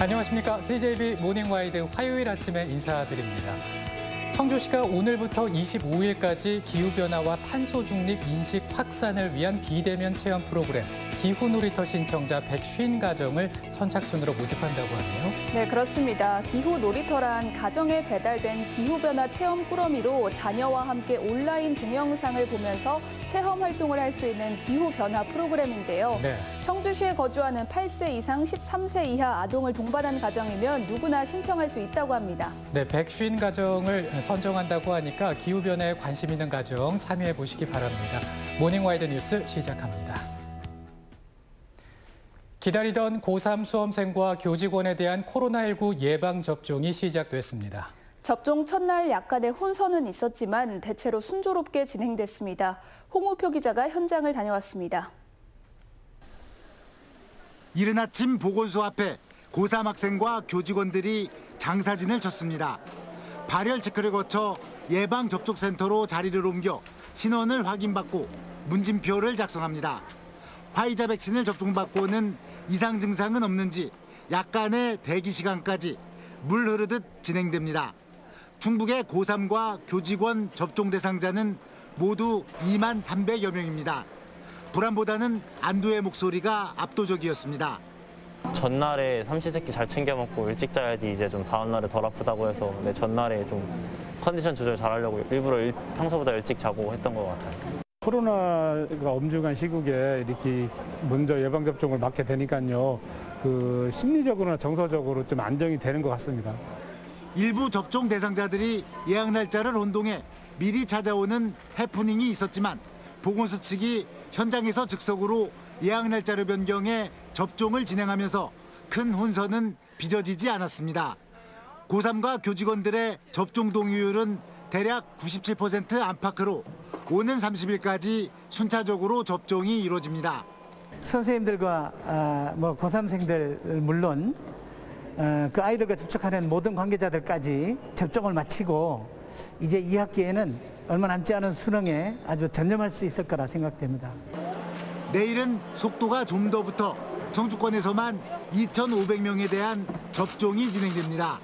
안녕하십니까. CJB 모닝와이드 화요일 아침에 인사드립니다. 청주시가 오늘부터 25일까지 기후변화와 탄소 중립 인식 확산을 위한 비대면 체험 프로그램 기후놀이터 신청자 150가정을 선착순으로 모집한다고 하네요. 네, 그렇습니다. 기후놀이터란 가정에 배달된 기후변화 체험 꾸러미로 자녀와 함께 온라인 동영상을 보면서 체험 활동을 할 수 있는 기후변화 프로그램인데요. 네. 청주시에 거주하는 8세 이상 13세 이하 아동을 동반한 가정이면 누구나 신청할 수 있다고 합니다. 네, 150가정을 선정한다고 하니까 기후변화에 관심 있는 가정 참여해 보시기 바랍니다. 모닝와이드 뉴스 시작합니다. 기다리던 고3 수험생과 교직원에 대한 코로나19 예방접종이 시작됐습니다. 접종 첫날 약간의 혼선은 있었지만 대체로 순조롭게 진행됐습니다. 홍우표 기자가 현장을 다녀왔습니다. 이른 아침 보건소 앞에 고3 학생과 교직원들이 장사진을 쳤습니다. 발열 체크를 거쳐 예방접종센터로 자리를 옮겨 신원을 확인받고 문진표를 작성합니다. 화이자 백신을 접종받고는 이상 증상은 없는지 약간의 대기 시간까지 물 흐르듯 진행됩니다. 충북의 고3과 교직원 접종 대상자는 모두 2만 300여 명입니다. 불안보다는 안도의 목소리가 압도적이었습니다. 전날에 삼시세끼 잘 챙겨 먹고 일찍 자야지 이제 좀 다음날에 덜 아프다고 해서 전날에 좀 컨디션 조절 잘하려고 일부러 평소보다 일찍 자고 했던 것 같아요. 코로나가 엄중한 시국에 이렇게 먼저 예방접종을 맞게 되니까요. 심리적으로나 정서적으로 좀 안정이 되는 것 같습니다. 일부 접종 대상자들이 예약 날짜를 혼동해 미리 찾아오는 해프닝이 있었지만 보건소 측이 현장에서 즉석으로 예약 날짜를 변경해 접종을 진행하면서 큰 혼선은 빚어지지 않았습니다. 고3과 교직원들의 접종 동의율은 대략 97% 안팎으로 오는 30일까지 순차적으로 접종이 이루어집니다. 선생님들과 고3생들 물론 그 아이들과 접촉하는 모든 관계자들까지 접종을 마치고 이제 2학기에는 얼마 남지 않은 수능에 아주 전념할 수 있을 거라 생각됩니다. 내일은 속도가 좀 더 붙어 청주권에서만 2,500명에 대한 접종이 진행됩니다.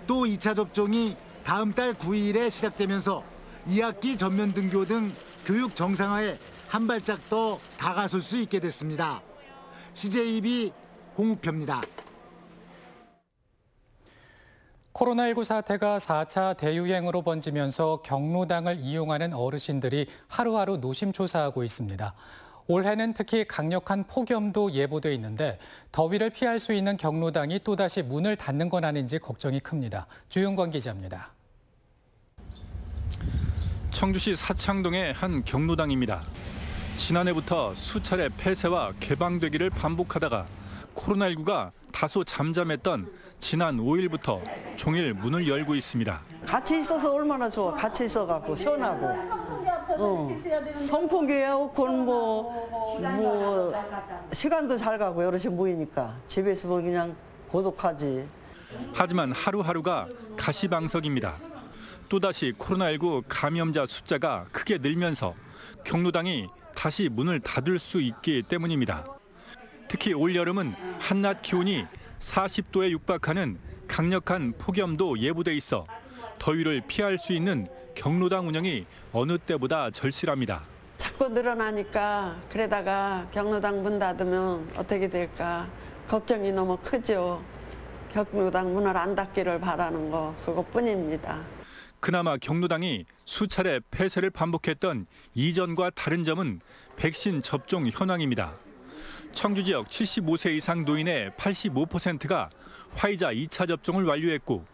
또 2차 접종이 다음 달 9일에 시작되면서 2학기 전면 등교 등 교육 정상화에 한 발짝 더 다가설 수 있게 됐습니다. CJB 홍우표입니다. 코로나19 사태가 4차 대유행으로 번지면서 경로당을 이용하는 어르신들이 하루하루 노심초사하고 있습니다. 올해는 특히 강력한 폭염도 예보돼 있는데 더위를 피할 수 있는 경로당이 또다시 문을 닫는 건 아닌지 걱정이 큽니다. 주윤권 기자입니다. 청주시 사창동의 한 경로당입니다. 지난해부터 수차례 폐쇄와 개방되기를 반복하다가 코로나19가 다소 잠잠했던 지난 5일부터 종일 문을 열고 있습니다. 같이 있어서 얼마나 좋아. 같이 있어갖고 시원하고. 선풍기 에어컨 시간도 잘 가고 여럿이 모이니까 집에서 그냥 고독하지. 하지만 하루하루가 가시방석입니다. 또다시 코로나19 감염자 숫자가 크게 늘면서 경로당이 다시 문을 닫을 수 있기 때문입니다. 특히 올여름은 한낮 기온이 40도에 육박하는 강력한 폭염도 예보돼 있어 더위를 피할 수 있는 경로당 운영이 어느 때보다 절실합니다. 자꾸 늘어나니까 그러다가 경로당 문 닫으면 어떻게 될까 걱정이 너무 크죠. 경로당 문을 안 닫기를 바라는 거 그것뿐입니다. 그나마 경로당이 수차례 폐쇄를 반복했던 이전과 다른 점은 백신 접종 현황입니다. 청주 지역 75세 이상 노인의 85%가 화이자 2차 접종을 완료했고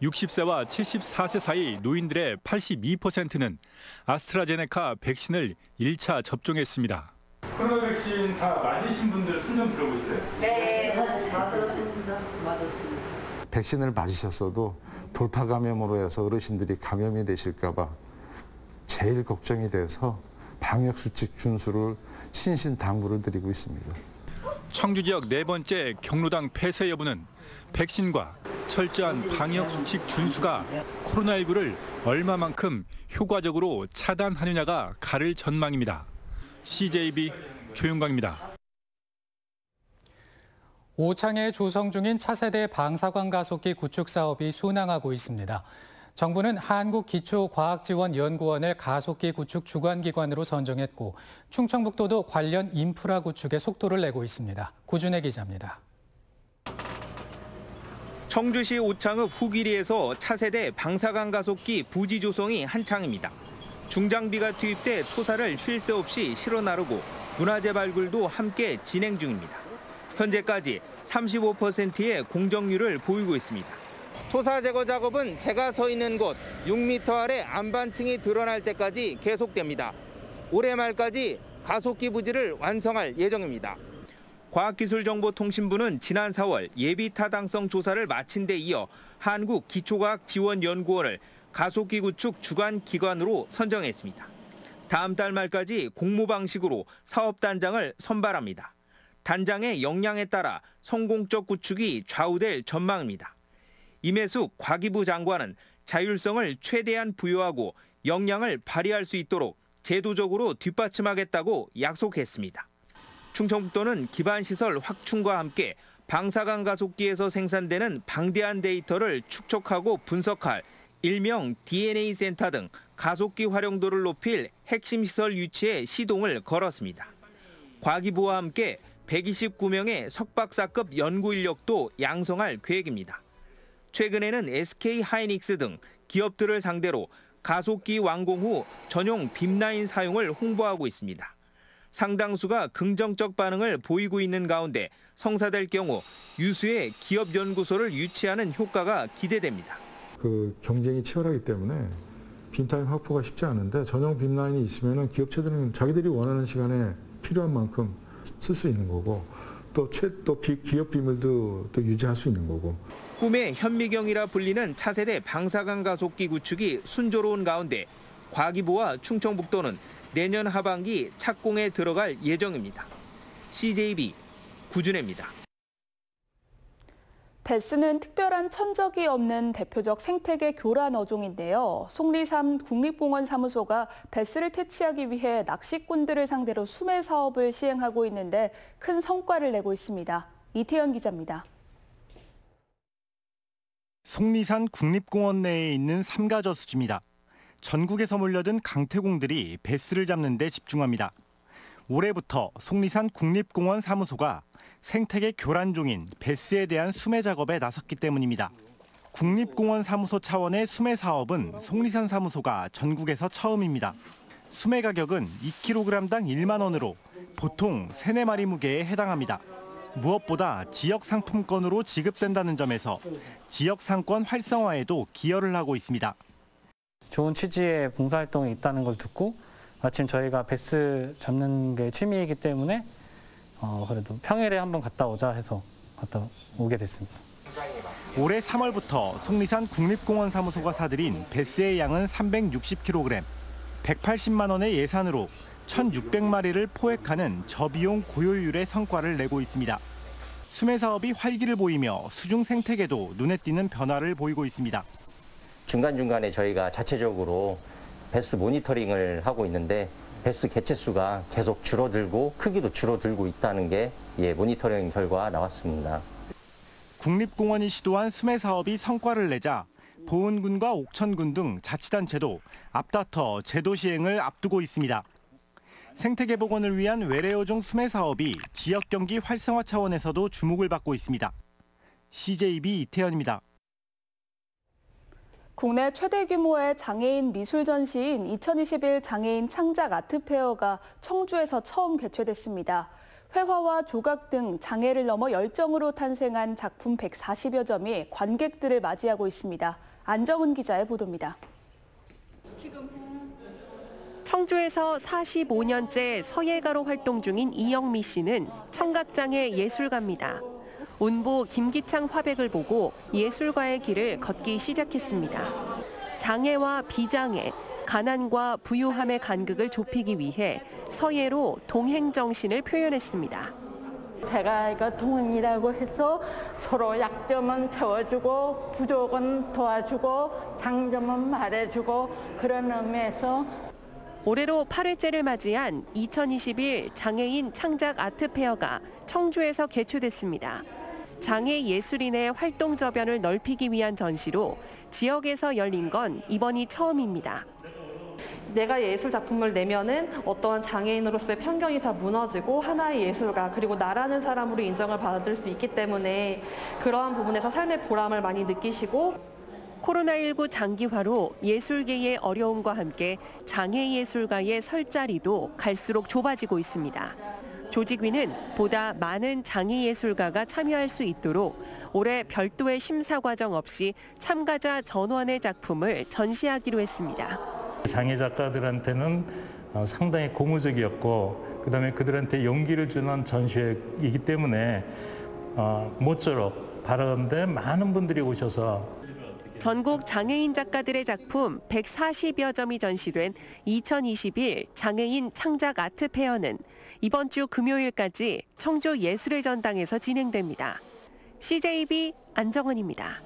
60세와 74세 사이 노인들의 82%는 아스트라제네카 백신을 1차 접종했습니다. 코로나 백신 다 맞으신 분들 손 좀 들어보실래요? 네, 다 들었습니다. 맞았습니다. 백신을 맞으셨어도 돌파 감염으로 해서 어르신들이 감염이 되실까 봐 제일 걱정이 돼서 방역 수칙 준수를 신신당부를 드리고 있습니다. 청주 지역 네 번째 경로당 폐쇄 여부는 백신과 철저한 방역 수칙 준수가 코로나19를 얼마만큼 효과적으로 차단하느냐가 가를 전망입니다. CJB 조윤광입니다. 오창에 조성 중인 차세대 방사광 가속기 구축 사업이 순항하고 있습니다. 정부는 한국기초과학지원연구원을 가속기 구축 주관기관으로 선정했고 충청북도도 관련 인프라 구축에 속도를 내고 있습니다. 구준혜 기자입니다. 청주시 오창읍 후기리에서 차세대 방사광 가속기 부지 조성이 한창입니다. 중장비가 투입돼 토사를 쉴 새 없이 실어 나르고 문화재 발굴도 함께 진행 중입니다. 현재까지 35%의 공정률을 보이고 있습니다. 토사 제거 작업은 제가 서 있는 곳 6m 아래 안반층이 드러날 때까지 계속됩니다. 올해 말까지 가속기 부지를 완성할 예정입니다. 과학기술정보통신부는 지난 4월 예비 타당성 조사를 마친 데 이어 한국기초과학지원연구원을 가속기 구축 주관 기관으로 선정했습니다. 다음 달 말까지 공모 방식으로 사업 단장을 선발합니다. 단장의 역량에 따라 성공적 구축이 좌우될 전망입니다. 임혜숙 과기부 장관은 자율성을 최대한 부여하고 역량을 발휘할 수 있도록 제도적으로 뒷받침하겠다고 약속했습니다. 충청북도는 기반시설 확충과 함께 방사광 가속기에서 생산되는 방대한 데이터를 축적하고 분석할 일명 DNA 센터 등 가속기 활용도를 높일 핵심 시설 유치에 시동을 걸었습니다. 과기부와 함께 129명의 석박사급 연구 인력도 양성할 계획입니다. 최근에는 SK 하이닉스 등 기업들을 상대로 가속기 완공 후 전용 빔라인 사용을 홍보하고 있습니다. 상당수가 긍정적 반응을 보이고 있는 가운데 성사될 경우 유수의 기업 연구소를 유치하는 효과가 기대됩니다. 경쟁이 치열하기 때문에 빔타임 확보가 쉽지 않은데 전용 빔라인이 있으면 기업체들은 자기들이 원하는 시간에 필요한 만큼 쓸 수 있는 거고 또 기업 비밀도 또 유지할 수 있는 거고. 꿈의 현미경이라 불리는 차세대 방사광 가속기 구축이 순조로운 가운데 과기부와 충청북도는 내년 하반기 착공에 들어갈 예정입니다. CJB 구준혜입니다. 베스는 특별한 천적이 없는 대표적 생태계 교란 어종인데요. 속리산 국립공원 사무소가 베스를 퇴치하기 위해 낚시꾼들을 상대로 수매 사업을 시행하고 있는데 큰 성과를 내고 있습니다. 이태현 기자입니다. 속리산 국립공원 내에 있는 삼가저수지입니다. 전국에서 몰려든 강태공들이 베스를 잡는 데 집중합니다. 올해부터 속리산 국립공원 사무소가 생태계 교란종인 베스에 대한 수매 작업에 나섰기 때문입니다. 국립공원 사무소 차원의 수매 사업은 속리산 사무소가 전국에서 처음입니다. 수매 가격은 2kg당 1만 원으로 보통 3-4마리 무게에 해당합니다. 무엇보다 지역 상품권으로 지급된다는 점에서 지역 상권 활성화에도 기여를 하고 있습니다. 좋은 취지의 봉사활동이 있다는 걸 듣고 마침 저희가 베스 잡는 게 취미이기 때문에 그래도 평일에 한번 갔다 오자 해서 갔다 오게 됐습니다. 올해 3월부터 속리산 국립공원 사무소가 사들인 베스의 양은 360kg, 180만 원의 예산으로 1,600마리를 포획하는 저비용 고효율의 성과를 내고 있습니다. 수매 사업이 활기를 보이며 수중 생태계도 눈에 띄는 변화를 보이고 있습니다. 중간중간에 저희가 자체적으로 베스 모니터링을 하고 있는데 베스 개체수가 계속 줄어들고 크기도 줄어들고 있다는 게 모니터링 결과 나왔습니다. 국립공원이 시도한 수매 사업이 성과를 내자 보은군과 옥천군 등 자치단체도 앞다퉈 제도 시행을 앞두고 있습니다. 생태계 복원을 위한 외래어종 수매 사업이 지역 경기 활성화 차원에서도 주목을 받고 있습니다. CJB 이태현입니다. 국내 최대 규모의 장애인 미술 전시인 2021 장애인 창작 아트페어가 청주에서 처음 개최됐습니다. 회화와 조각 등 장애를 넘어 열정으로 탄생한 작품 140여 점이 관객들을 맞이하고 있습니다. 안정은 기자의 보도입니다. 청주에서 45년째 서예가로 활동 중인 이영미 씨는 청각장애 예술가입니다. 운보 김기창 화백을 보고 예술가의 길을 걷기 시작했습니다. 장애와 비장애, 가난과 부유함의 간극을 좁히기 위해 서예로 동행 정신을 표현했습니다. 제가 이거 동행이라고 해서 서로 약점은 채워주고 부족은 도와주고 장점은 말해주고 그런 의미에서 올해로 8회째를 맞이한 2021 장애인 창작 아트페어가 청주에서 개최됐습니다. 장애 예술인의 활동 저변을 넓히기 위한 전시로 지역에서 열린 건 이번이 처음입니다. 내가 예술 작품을 내면은 어떠한 장애인으로서의 편견이 다 무너지고 하나의 예술가 그리고 나라는 사람으로 인정을 받을 수 있기 때문에 그러한 부분에서 삶의 보람을 많이 느끼시고 코로나19 장기화로 예술계의 어려움과 함께 장애예술가의 설 자리도 갈수록 좁아지고 있습니다. 조직위는 보다 많은 장애예술가가 참여할 수 있도록 올해 별도의 심사 과정 없이 참가자 전원의 작품을 전시하기로 했습니다. 장애 작가들한테는 상당히 고무적이었고 그다음에 그들한테 용기를 주는 전시회이기 때문에 모쪼록 바라는데 많은 분들이 오셔서 전국 장애인 작가들의 작품 140여 점이 전시된 2021 장애인 창작 아트 페어는 이번 주 금요일까지 청주 예술의 전당에서 진행됩니다. CJB 안정은입니다.